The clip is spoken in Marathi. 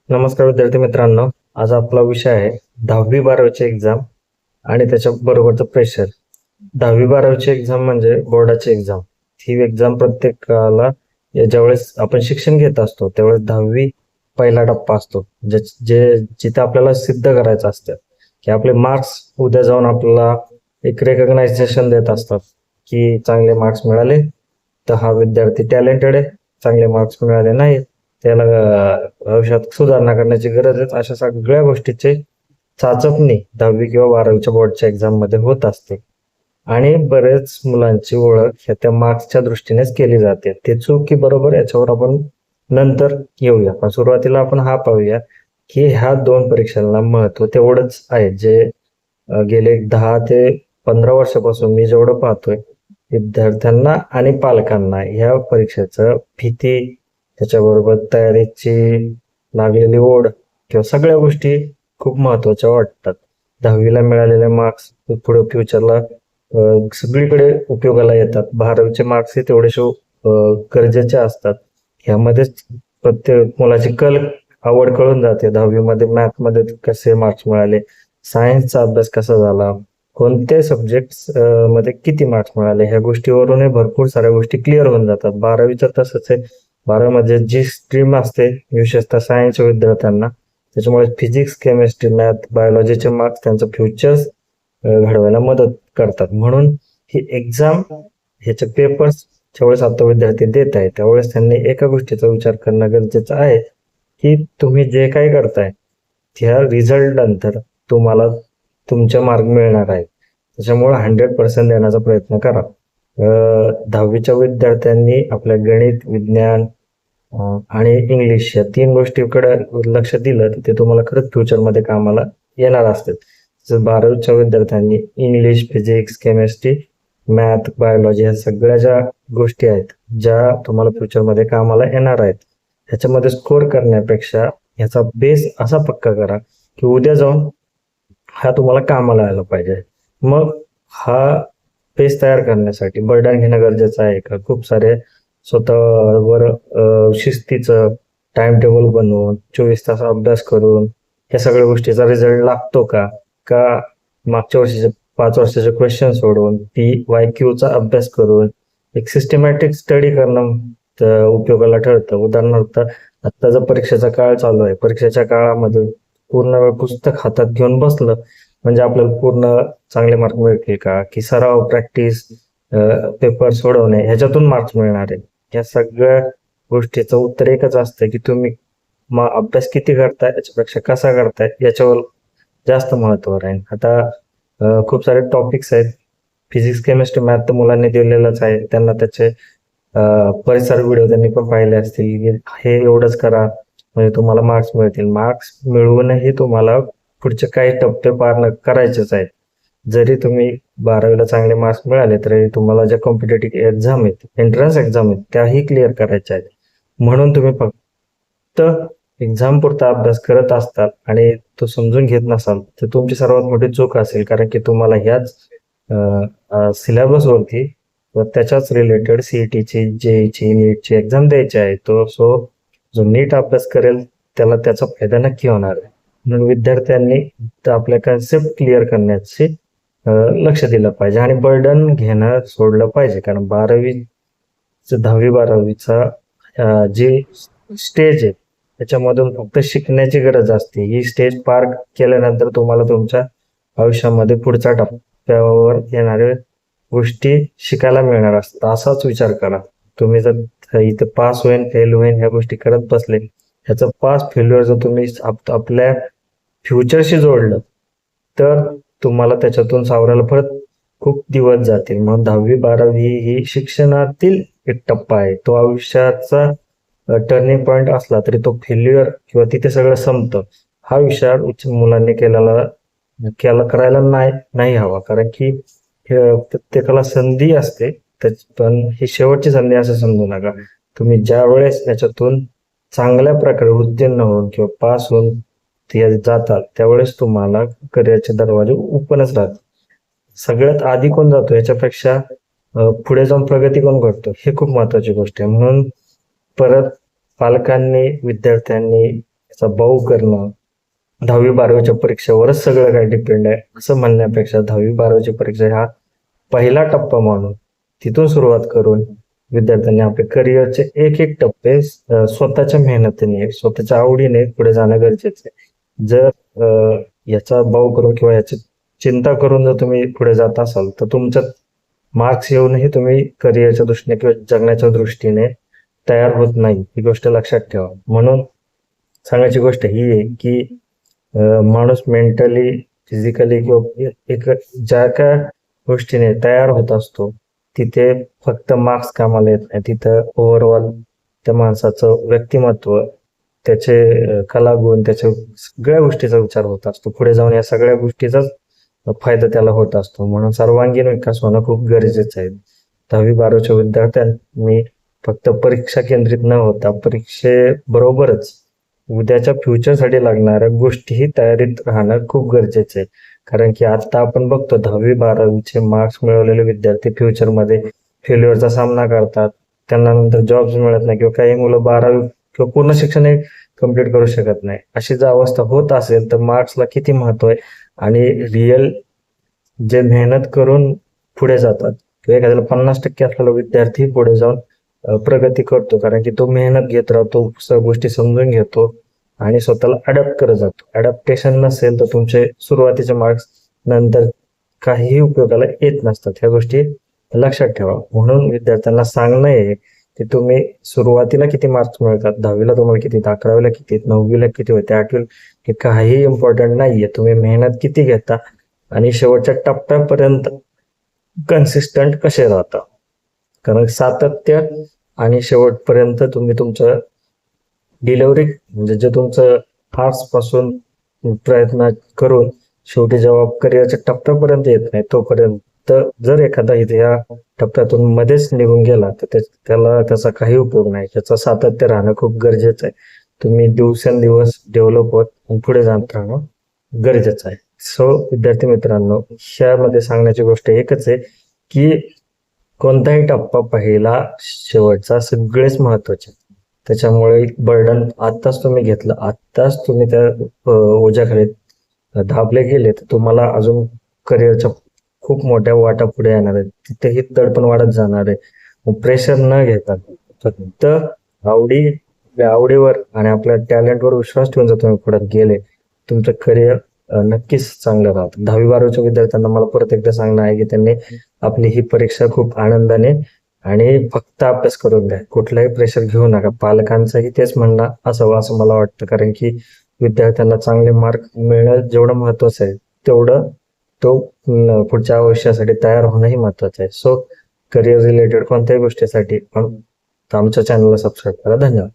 नमस्कार विद्यार्थी मित्रांनो. आज आपला विषय आहे 10वी-12वीची एक्झाम आणि त्याच्या बरोबरचं प्रेशर. 10वी-12वीची एक्झाम म्हणजे बोर्डाची एक्झाम. ही एक्झाम प्रत्येकाला ज्यावेळेस आपण शिक्षण घेत असतो त्यावेळेस 10वी पहिला टप्पा असतो, जिथे आपल्याला सिद्ध करायचं असतं की आपले मार्क्स उद्या जाऊन आपल्याला एक रेकग्नायझेशन देत असतात की चांगले मार्क्स मिळाले तर हा विद्यार्थी टॅलेंटेड आहे, चांगले मार्क्स मिळाले नाही त्याला भविष्यात सुधारणा करण्याची गरज आहे. अशा सगळ्या गोष्टीचे चाचपणी 10वी किंवा 12वीच्या बोर्डच्या एक्झाम मध्ये होत असते आणि बरेच मुलांची ओळख ह्या त्या मार्क्सच्या दृष्टीनेच केली जाते. ते चूक की बरोबर याच्यावर आपण नंतर येऊया, पण सुरुवातीला आपण हा पाहूया की ह्या दोन परीक्षांना महत्व तेवढंच आहे जे गेले 10 ते 15 वर्षापासून मी जेवढं पाहतोय विद्यार्थ्यांना आणि पालकांना ह्या परीक्षेचं भीती, त्याच्याबरोबर तयारीची लागलेली ओढ किंवा सगळ्या गोष्टी खूप महत्वाच्या वाटतात. 10वीला मिळालेले मार्क्स पुढे फ्युचरला सगळीकडे उपयोगाला येतात. 12वीचे मार्क्स हे तेवढेशे गरजेचे असतात. ह्यामध्येच प्रत्येक मुलाची आवड कळून जाते. 10वी मॅथ मध्ये कसे मार्क्स मिळाले, सायन्सचा अभ्यास कसा झाला, कोणत्या सब्जेक्ट मध्ये किती मार्क्स मिळाले, ह्या गोष्टीवरूनही भरपूर साऱ्या गोष्टी क्लिअर होऊन जातात. 12वीचं तसंच आहे. 12वीमध्ये जी स्ट्रीम असते विशेषतः सायन्स विद्यार्थ्यांना, त्याच्यामुळे फिजिक्स, केमिस्ट्री, मॅथ, बायोलॉजीचे मार्क्स त्यांचं फ्युचर्स घडवायला मदत करतात. म्हणून ही एक्झाम, ह्याचे पेपर्स ज्यावेळेस आता विद्यार्थी देत आहे त्यावेळेस त्यांनी एका गोष्टीचा विचार करणं गरजेचं आहे की तुम्ही जे काही करताय त्या रिझल्ट नंतर तुम्हाला तुमचे मार्क मिळणार आहेत. त्याच्यामुळे 100% देण्याचा प्रयत्न करा. 10वीच्या विद्यार्थ्यांनी आपल्या गणित, विज्ञान आणि इंग्लिश या 3 गोष्टीकडे लक्ष दिलं तर ते तुम्हाला खरंच फ्युचरमध्ये कामाला येणार असतात. जर 12वीच्या विद्यार्थ्यांनी English, physics, chemistry, math, biology ह्या सगळ्या ज्या गोष्टी आहेत ज्या तुम्हाला फ्युचरमध्ये कामाला येणार आहेत ह्याच्यामध्ये स्कोर करण्यापेक्षा ह्याचा बेस असा पक्का करा की उद्या जाऊन हा तुम्हाला कामाला आला पाहिजे. मग हा बेस तयार करण्यासाठी बर्डन घेणं गरजेचं आहे का? खूप सारे स्वतःवर शिस्तीचं टाइम टेबल बनवून 24 तास अभ्यास करून या सगळ्या गोष्टीचा रिझल्ट लागतो का? मागच्या वर्षीचे 5 वर्षाचे क्वेश्चन सोडवून PYQचा अभ्यास करून एक सिस्टमॅटिक स्टडी करणं उपयोगाला ठरतं. उदाहरणार्थ आता जर परीक्षेचा काळ चालू आहे, परीक्षेच्या काळामध्ये पूर्ण वेळ पुस्तक हातात घेऊन बसलं म्हणजे आपल्याला पूर्ण चांगले मार्क मिळतील का? की सराव, प्रॅक्टिस, पेपर सोडवणे ह्याच्यातून मार्क्स मिळणार आहे? या सगळ्या गोष्टीचं उत्तर एकच असतं की तुम्ही अभ्यास किती करताय याच्यापेक्षा कसा करताय याच्यावर जास्त महत्व राहील. आता खूप सारे टॉपिक्स आहेत. फिजिक्स, केमिस्ट्री, मॅथ तर मुलांनी दिलेलंच आहे, त्यांना त्याचे परिसर व्हिडिओ त्यांनी पण पाहिले असतील. हे एवढंच करा म्हणजे तुम्हाला मार्क्स मिळतील. मार्क्स मिळवूनही तुम्हाला पुढचे काही टप्पे पार करायचेच आहेत. जरी तुम्ही 12वीला चांगले मार्क्स मिळाले तरी तुम्हाला ज्या कॉम्पिटेटिव्ह एक्झाम आहेत, एंट्रन्स एक्झाम आहेत त्याही क्लिअर करायच्या आहेत. म्हणून तुम्ही फक्त एक्झाम पुरता अभ्यास करत असतात आणि तो समजून घेत नसाल तर तुमची सर्वात मोठी चूक असेल, कारण की तुम्हाला ह्याच सिलेबस वरती व त्याच्याच रिलेटेड सीईटीची, जेईची, नीटची एक्झाम द्यायची आहे. जो नीट अभ्यास करेल त्याला त्याचा फायदा नक्की होणार आहे. म्हणून विद्यार्थ्यांनी आपल्या कन्सेप्ट क्लिअर करण्याची लक्ष दिलं पाहिजे आणि बर्डन घेणं सोडलं पाहिजे. कारण 10वी-12वीचा जी स्टेज आहे त्याच्यामधून फक्त शिकण्याची गरज असते. ही स्टेज पार केल्यानंतर तुम्हाला तुमच्या आयुष्यामध्ये पुढच्या टप्प्यावर येणाऱ्या गोष्टी शिकायला मिळणार असतात. असाच विचार करा. तुम्ही जर इथे पास होईन, फेल होईन ह्या गोष्टी करत बसले, ह्याचं पास फेल्युअर जर तुम्ही आपल्या फ्युचरशी जोडलं तर तुम्हाला त्याच्यातून सावरायला परत खूप दिवस जातील. म्हणून 10वी-12वी ही शिक्षणातील एक टप्पा आहे. तो आयुष्याचा टर्निंग पॉइंट असला तरी तो फेल्युअर किंवा तिथे सगळं संपतं हा विचार मुलांनी करायला नाही हवा. कारण की प्रत्येकाला संधी असते, पण ही शेवटची संधी असं समजू नका. तुम्ही ज्या वेळेस याच्यातून चांगल्या प्रकारे उत्तीर्ण होऊन किंवा पास होऊन जातात त्यावेळेस तुम्हाला करिअरचे दरवाजे ओपनच राहतात. सगळ्यात आधी कोण जातो याच्यापेक्षा पुढे जाऊन प्रगती कोण करतो हे खूप महत्वाची गोष्ट आहे. म्हणून परत पालकांनी, विद्यार्थ्यांनी त्याचा भाऊ करणं, 10वी-12वीच्या परीक्षेवरच सगळं काही डिपेंड आहे असं म्हणण्यापेक्षा 10वी-12वीची परीक्षा हा पहिला टप्पा मानून तिथून सुरुवात करून विद्यार्थ्यांनी आपले करिअरचे एक एक टप्पे स्वतःच्या मेहनतीने स्वतःच्या आवडीने पुढे जाणं गरजेचं आहे. जर याचा भाव करून किंवा याची चिंता करून जर तुम्ही पुढे जात असाल तर तुमच्यात मार्क्स येऊनही तुम्ही करिअरच्या दृष्टीने किंवा जगण्याच्या दृष्टीने तयार होत नाही, ही गोष्ट लक्षात ठेवा. म्हणून सांगायची गोष्ट ही आहे की माणूस मेंटली, फिजिकली किंवा एक ज्या काय गोष्टीने तयार होत असतो तिथे फक्त मार्क्स कामाला येत नाही. तिथं ओव्हरऑल त्या माणसाचं व्यक्तिमत्व, त्याचे कलागुण, त्याच्या सगळ्या गोष्टीचा विचार होत असतो. पुढे जाऊन या सगळ्या गोष्टीचाच फायदा त्याला होत असतो. म्हणून सर्वांगीण विकास होणं खूप गरजेचं आहे. 10वी-12वीच्या विद्यार्थ्यांनी फक्त परीक्षा केंद्रित न होता परीक्षेबरोबरच उद्याच्या फ्युचरसाठी लागणाऱ्या गोष्टीही तयारीत राहणं खूप गरजेचं आहे. कारण की आता आपण बघतो 10वी-12वीचे मार्क्स मिळवलेले विद्यार्थी फ्युचरमध्ये फेल्युअरचा सामना करतात. त्यांना नंतर जॉब्स मिळत नाही किंवा काही मुलं 12वी किंवा पूर्ण शिक्षणही कम्प्लीट करू शकत नाही. अशी जर अवस्था होत असेल तर मार्क्सला किती महत्व आहे आणि रिअल जे मेहनत करून पुढे जातात किंवा एखाद्याला 50% असलेला विद्यार्थी पुढे जाऊन प्रगती करतो. कारण की तो मेहनत घेत राहतो, सर्व गोष्टी समजून घेतो आणि स्वतःला अडॅप्ट करत जातो. अडॅप्टेशन नसेल तर तुमचे सुरुवातीचे मार्क्स नंतर काहीही उपयोगाला येत नसतात. ह्या गोष्टी लक्षात ठेवा. म्हणून विद्यार्थ्यांना सांगणं आहे की तुम्ही सुरुवातीला किती मार्क्स मिळतात, 10वीला तुम्हाला किती, 11वीला किती, 9वीला किती होते, 8वीला, हे काही इम्पॉर्टंट नाहीये. तुम्ही मेहनत किती घेता आणि शेवटच्या टप्प्यापर्यंत कन्सिस्टंट कसे राहता. कारण सातत्य आणि शेवटपर्यंत तुम्ही तुमचं डिलिव्हरी म्हणजे जे तुमचं पासून प्रयत्न करून शेवटी जेव्हा करिअरच्या टप्प्यापर्यंत येत नाही तोपर्यंत जर एखादा इथे या टप्प्यातून मध्येच निघून गेला तर त्याला त्याचा काही उपयोग नाही. त्याचं सातत्य राहणं खूप गरजेचं आहे. तुम्ही दिवसेंदिवस डेव्हलप होत आणि पुढे जात राहणं गरजेचं आहे. सो विद्यार्थी मित्रांनो, ह्यामध्ये सांगण्याची गोष्ट एकच आहे की कोणताही टप्पा पहिला शेवटचा सगळेच महत्वाचे. त्याच्यामुळे बर्डन आत्ताच तुम्ही घेतलं, आत्ताच तुम्ही त्या ओझ्याखाली दाबले गेले तर तुम्हाला अजून करिअरच्या खूप मोठ्या वाटा पुढे येणार आहे. तिथेही दडपण वाढत जाणार आहे. प्रेशर न घेता फक्त आवडीवर आणि आपल्या टॅलेंटवर विश्वास ठेवून जर तुम्ही पुढे गेले तुमचं करिअर नक्कीच चांगलं राहतं. 10वी-12वीच्या विद्यार्थ्यांना मला परत एकदा सांगणं आहे की त्यांनी आपली ही परीक्षा खूप आनंदाने आणि फक्त अभ्यास करून द्या. कुठलाही प्रेशर घेऊ नका. पालकांचंही तेच म्हणणं असावं असं मला वाटतं. कारण की विद्यार्थ्यांना चांगले मार्क मिळणं जेवढं महत्वाचं आहे तेवढं तो पुढच्या आयुष्यासाठी तयार होणंही महत्वाचं आहे. सो करिअर रिलेटेड कोणत्याही गोष्टीसाठी पण आमच्या चॅनलला सबस्क्राईब करा. धन्यवाद.